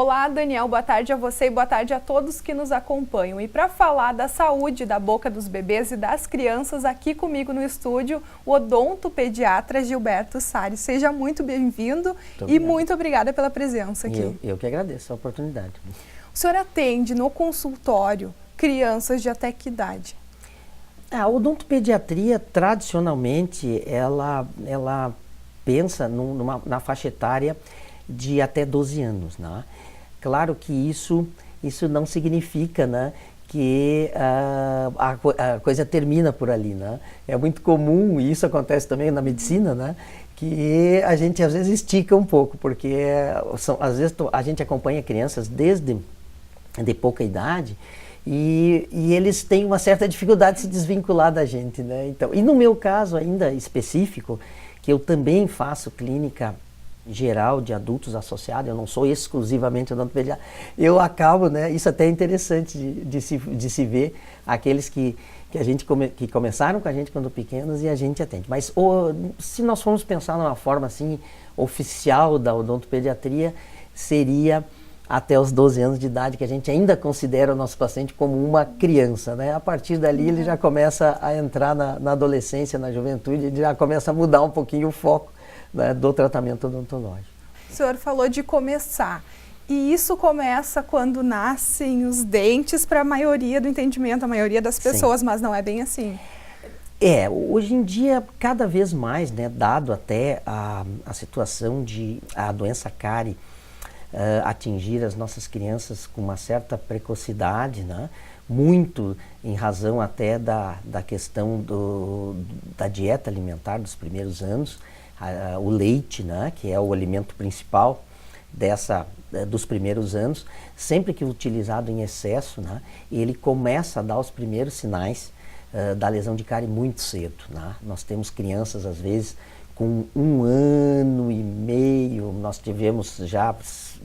Olá, Daniel, boa tarde a você e boa tarde a todos que nos acompanham. E para falar da saúde da boca dos bebês e das crianças, aqui comigo no estúdio, o odontopediatra Gilberto Sari. Seja muito bem-vindo e muito obrigada pela presença aqui. Eu que agradeço a oportunidade. O senhor atende no consultório crianças de até que idade? A odontopediatria, tradicionalmente, ela pensa na faixa etária de até 12 anos, né? Claro que isso não significa, né, que a coisa termina por ali, né? É muito comum, e isso acontece também na medicina, né, que a gente às vezes estica um pouco, porque às vezes a gente acompanha crianças desde de pouca idade e eles têm uma certa dificuldade de se desvincular da gente, né? Então, e no meu caso ainda específico, que eu também faço clínica geral de adultos associados, eu não sou exclusivamente odontopediatra, eu acabo, né, isso até é interessante de se ver, aqueles que começaram com a gente quando pequenos e a gente atende. Mas se nós formos pensar numa forma assim, oficial da odontopediatria, seria até os 12 anos de idade, que a gente ainda considera o nosso paciente como uma criança, né? A partir dali ele já começa a entrar na adolescência, na juventude, ele já começa a mudar um pouquinho o foco, né, do tratamento odontológico. O senhor falou de começar, e isso começa quando nascem os dentes para a maioria do entendimento, a maioria das pessoas, sim, mas não é bem assim. Hoje em dia, cada vez mais, né, dado até a situação de a doença cárie atingir as nossas crianças com uma certa precocidade, né, muito em razão até da questão da dieta alimentar dos primeiros anos, o leite, né, que é o alimento principal dos primeiros anos, sempre que utilizado em excesso, né, ele começa a dar os primeiros sinais da lesão de cárie muito cedo, né? Nós temos crianças, às vezes, com 1 ano e meio, nós tivemos já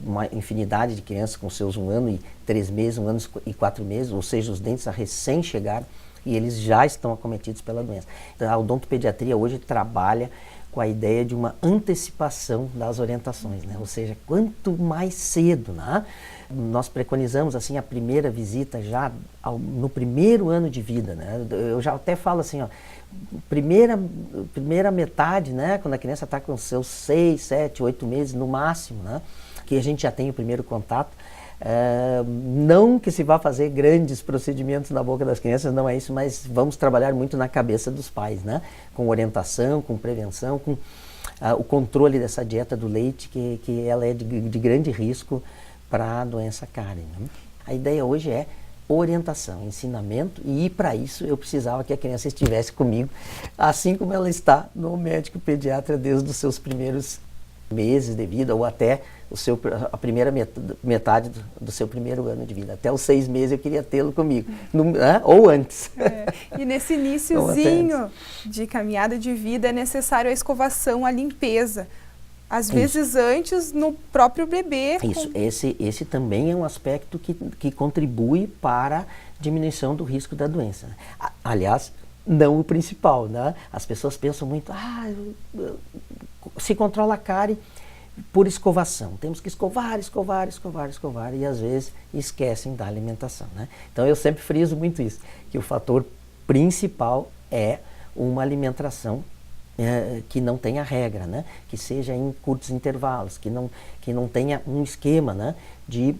uma infinidade de crianças com seus 1 ano e 3 meses, 1 ano e 4 meses, ou seja, os dentes a recém chegaram e eles já estão acometidos pela doença. Então, a odontopediatria hoje trabalha com a ideia de uma antecipação das orientações, né? Ou seja, quanto mais cedo, né? Nós preconizamos assim a primeira visita já no primeiro ano de vida, né? Eu já até falo assim, ó, primeira metade, né? Quando a criança está com seus 6, 7, 8 meses no máximo, né? Que a gente já tem o primeiro contato. Não que se vá fazer grandes procedimentos na boca das crianças, não é isso, mas vamos trabalhar muito na cabeça dos pais, né? Com orientação, com prevenção, com o controle dessa dieta do leite, que ela é de grande risco para a doença cárie, né? A ideia hoje é orientação, ensinamento, e para isso eu precisava que a criança estivesse comigo, assim como ela está no médico pediatra desde os seus primeiros meses de vida, ou até a primeira metade do seu primeiro ano de vida. Até os 6 meses eu queria tê-lo comigo, ou antes. E nesse iniciozinho de caminhada de vida é necessário a escovação, a limpeza. Às vezes antes no próprio bebê. Isso, esse também é um aspecto que contribui para a diminuição do risco da doença. Aliás, não o principal, né? As pessoas pensam muito, se controla a cárie por escovação. Temos que escovar, e às vezes esquecem da alimentação, né? Então eu sempre friso muito isso, que o fator principal é uma alimentação que não tenha regra, né? Que seja em curtos intervalos, que não tenha um esquema, né, de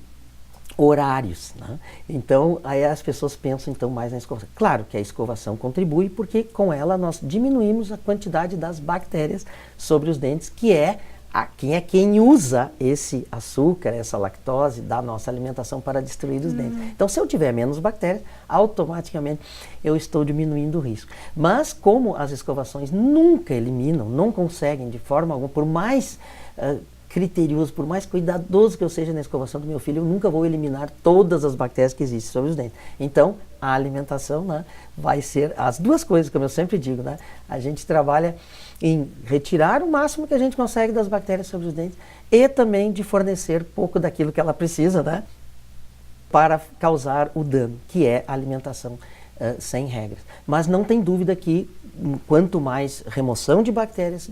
horários, né? Então, aí as pessoas pensam então mais na escovação. Claro que a escovação contribui, porque com ela nós diminuímos a quantidade das bactérias sobre os dentes, que é quem usa esse açúcar, essa lactose da nossa alimentação para destruir os dentes. Então, se eu tiver menos bactérias, automaticamente eu estou diminuindo o risco. Mas como as escovações nunca eliminam, não conseguem de forma alguma, por mais criterioso, por mais cuidadoso que eu seja na escovação do meu filho, eu nunca vou eliminar todas as bactérias que existem sobre os dentes. Então, a alimentação, né, vai ser as duas coisas, como eu sempre digo, né? A gente trabalha em retirar o máximo que a gente consegue das bactérias sobre os dentes e também de fornecer pouco daquilo que ela precisa, né, para causar o dano, que é a alimentação sem regras. Mas não tem dúvida que quanto mais remoção de bactérias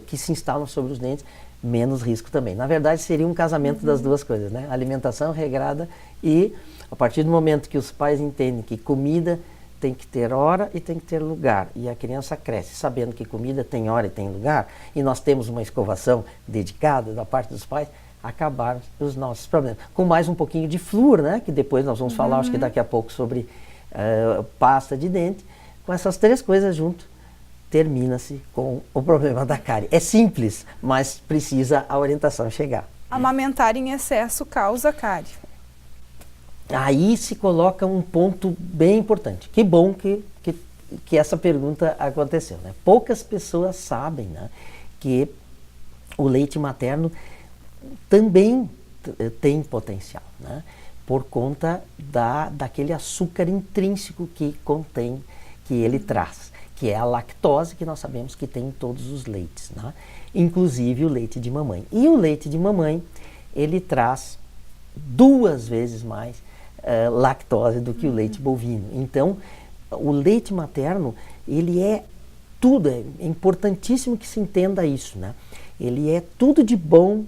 que se instalam sobre os dentes, menos risco também. Na verdade, seria um casamento das duas coisas, né? Alimentação regrada e, a partir do momento que os pais entendem que comida tem que ter hora e tem que ter lugar, e a criança cresce sabendo que comida tem hora e tem lugar, e nós temos uma escovação dedicada da parte dos pais, acabaram os nossos problemas. Com mais um pouquinho de flúor, né? Que depois nós vamos falar, acho que daqui a pouco, sobre pasta de dente. Com essas três coisas junto, termina-se com o problema da cárie. É simples, mas precisa a orientação chegar. Amamentar em excesso causa cárie. Aí se coloca um ponto bem importante. Que bom que essa pergunta aconteceu, né? Poucas pessoas sabem, né, que o leite materno também tem potencial, né, por conta daquele açúcar intrínseco que contém, que ele traz, que é a lactose, que nós sabemos que tem em todos os leites, né, inclusive o leite de mamãe. E o leite de mamãe, ele traz 2 vezes mais lactose do que o leite bovino. Então, o leite materno, ele é tudo, é importantíssimo que se entenda isso, né? Ele é tudo de bom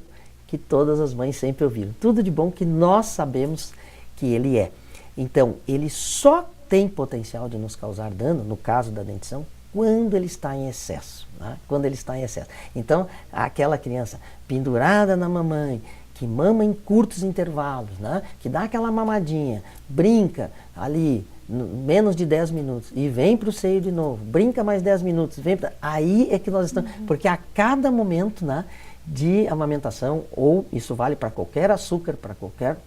que todas as mães sempre ouviram, tudo de bom que nós sabemos que ele é. Então, ele só tem potencial de nos causar dano, no caso da dentição, quando ele está em excesso, né? Quando ele está em excesso. Então, aquela criança pendurada na mamãe, que mama em curtos intervalos, né? Que dá aquela mamadinha, brinca ali, menos de 10 minutos, e vem para o seio de novo, brinca mais 10 minutos, aí é que nós estamos, porque a cada momento, né, de amamentação, ou isso vale para qualquer açúcar, para qualquer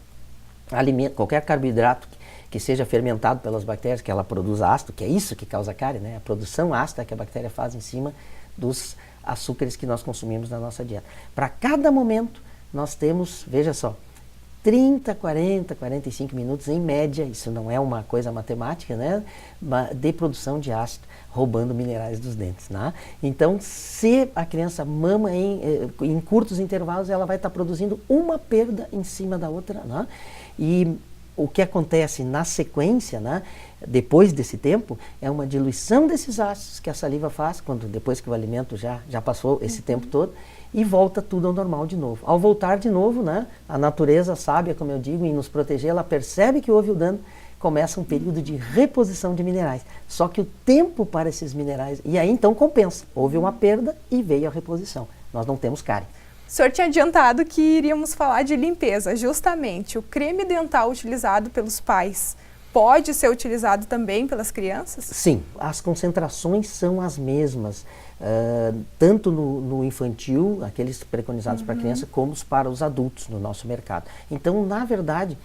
alimento, qualquer carboidrato que seja fermentado pelas bactérias, que ela produz ácido, que é isso que causa cárie, né? A produção ácida que a bactéria faz em cima dos açúcares que nós consumimos na nossa dieta. Para cada momento, nós temos, veja só, 30, 40, 45 minutos em média, isso não é uma coisa matemática, né, de produção de ácido, roubando minerais dos dentes, né? Então, se a criança mama em curtos intervalos, ela vai estar produzindo uma perda em cima da outra, né? E o que acontece na sequência, né, depois desse tempo, é uma diluição desses ácidos que a saliva faz, depois que o alimento já passou esse tempo todo, e volta tudo ao normal de novo. Ao voltar de novo, né, a natureza sábia, como eu digo, em nos proteger, ela percebe que houve o dano, começa um período de reposição de minerais. Só que o tempo para esses minerais, e aí então compensa. Houve uma perda e veio a reposição. Nós não temos cárie. O senhor tinha adiantado que iríamos falar de limpeza. Justamente, o creme dental utilizado pelos pais pode ser utilizado também pelas crianças? Sim, as concentrações são as mesmas, tanto no infantil, aqueles preconizados para criança, como para os adultos no nosso mercado. Então, na verdade,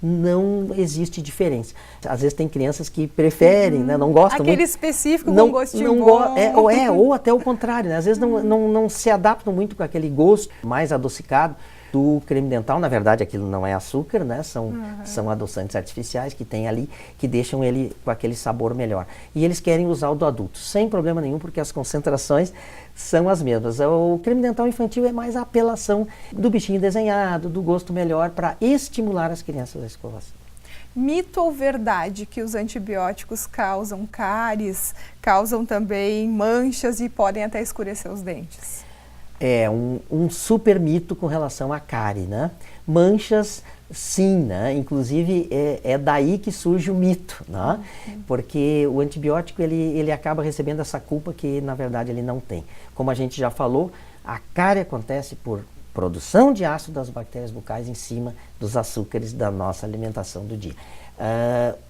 não existe diferença. Às vezes tem crianças que preferem, né, não gostam aquele muito. específico com gostinho bom. Ou até o contrário, né? Às vezes não se adaptam muito com aquele gosto mais adocicado do creme dental. Na verdade, aquilo não é açúcar, né? São adoçantes artificiais que tem ali, que deixam ele com aquele sabor melhor. E eles querem usar o do adulto, sem problema nenhum, porque as concentrações são as mesmas. O creme dental infantil é mais a apelação do bichinho desenhado, do gosto melhor, para estimular as crianças à escovação. Mito ou verdade que os antibióticos causam cáries, causam também manchas e podem até escurecer os dentes? É um super mito com relação à cárie, né? Manchas, sim, né? Inclusive é daí que surge o mito, né? Porque o antibiótico ele acaba recebendo essa culpa que na verdade ele não tem. Como a gente já falou, a cárie acontece por produção de ácido das bactérias bucais em cima dos açúcares da nossa alimentação do dia.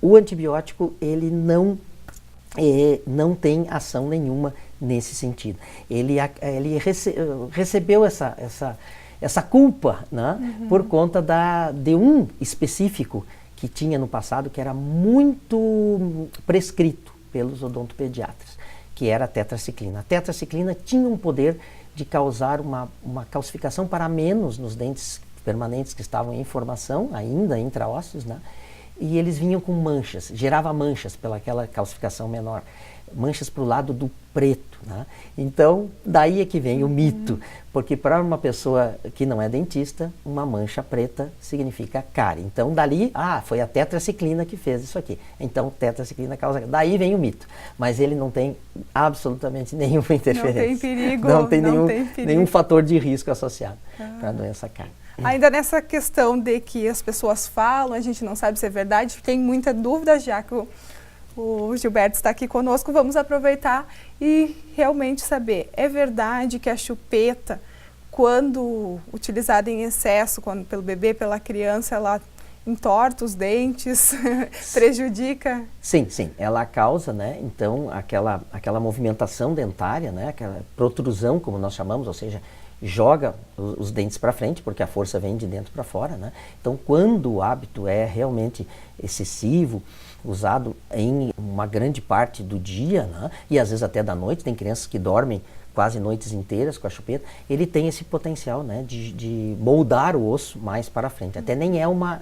O antibiótico ele não tem ação nenhuma nesse sentido. Ele recebeu essa culpa, né, por conta de um específico que tinha no passado, que era muito prescrito pelos odontopediatras, que era a tetraciclina. A tetraciclina tinha um poder de causar uma calcificação para menos nos dentes permanentes que estavam em formação, ainda intraósseos, né? e eles vinham com manchas, gerava manchas pelaquela calcificação menor, manchas para o lado do preto, né? Então, daí é que vem o mito, porque para uma pessoa que não é dentista, uma mancha preta significa cárie. Então, dali, foi a tetraciclina que fez isso aqui. Então, tetraciclina causa cárie. Daí vem o mito, mas ele não tem absolutamente nenhuma interferência. Não tem perigo. Não tem nenhum fator de risco associado para a doença cárie. Ainda nessa questão de que as pessoas falam, a gente não sabe se é verdade, tem muita dúvida, já que o Gilberto está aqui conosco, vamos aproveitar e realmente saber, é verdade que a chupeta, quando utilizada em excesso, pelo bebê, pela criança, ela entorta os dentes, prejudica? Sim, ela causa, né, então, aquela movimentação dentária, né, aquela protrusão, como nós chamamos, ou seja, joga os dentes para frente, porque a força vem de dentro para fora, né? Então, quando o hábito é realmente excessivo, usado em uma grande parte do dia, né? E às vezes até da noite, tem crianças que dormem quase noites inteiras com a chupeta, ele tem esse potencial, né, de moldar o osso mais para frente. Até nem é uma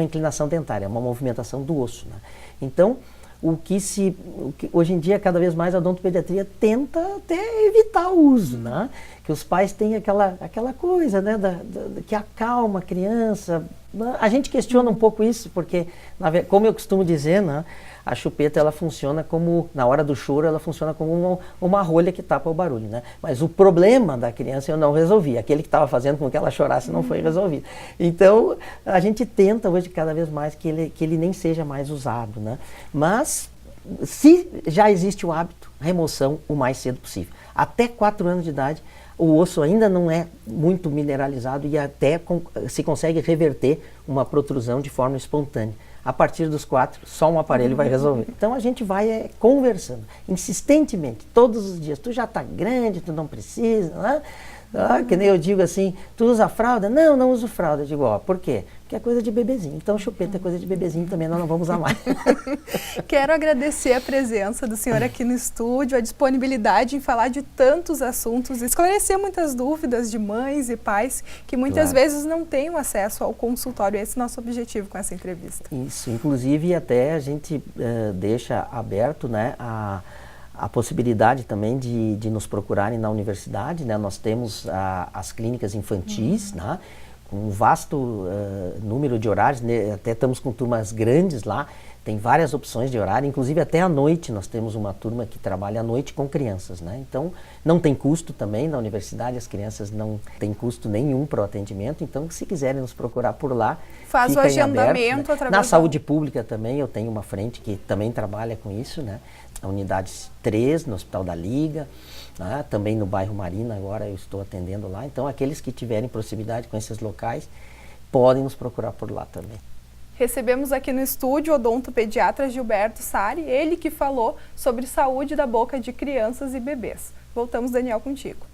inclinação dentária, é uma movimentação do osso, né? Então, hoje em dia, cada vez mais a odontopediatria tenta até evitar o uso, né? Que os pais têm aquela coisa, né, que acalma a criança. A gente questiona um pouco isso, porque, como eu costumo dizer, né, a chupeta, ela funciona como, na hora do choro, ela funciona como uma rolha que tapa o barulho, né? Mas o problema da criança eu não resolvi. Aquele que estava fazendo com que ela chorasse não foi resolvido. Então, a gente tenta hoje cada vez mais que ele nem seja mais usado, né? Mas, se já existe o hábito, remoção o mais cedo possível. Até 4 anos de idade, o osso ainda não é muito mineralizado e até se consegue reverter uma protrusão de forma espontânea. A partir dos 4, só um aparelho vai resolver. Então a gente vai conversando, insistentemente, todos os dias. Tu já está grande, tu não precisa, né? Que nem eu digo assim, tu usa fralda? Não uso fralda. Eu digo, por quê? Porque é coisa de bebezinho. Então chupeta é coisa de bebezinho também, nós não vamos usar mais. Quero agradecer a presença do senhor aqui no estúdio, a disponibilidade em falar de tantos assuntos, esclarecer muitas dúvidas de mães e pais que muitas vezes não têm acesso ao consultório. Esse é o nosso objetivo com essa entrevista. Isso, inclusive até a gente deixa aberto, né, a possibilidade também de nos procurarem na universidade, né? Nós temos as clínicas infantis, né? Com um vasto número de horários, né? Até estamos com turmas grandes lá, tem várias opções de horário, inclusive até à noite nós temos uma turma que trabalha à noite com crianças, né? Então não tem custo também na universidade, as crianças não têm custo nenhum para o atendimento, então se quiserem nos procurar por lá, faz o agendamento aberto, né? através Na saúde pública também eu tenho uma frente que também trabalha com isso, né? A unidade 3, no Hospital da Liga, né? Também no bairro Marina, agora eu estou atendendo lá. Então, aqueles que tiverem proximidade com esses locais, podem nos procurar por lá também. Recebemos aqui no estúdio o odontopediatra Gilberto Sari, ele que falou sobre saúde da boca de crianças e bebês. Voltamos, Daniel, contigo.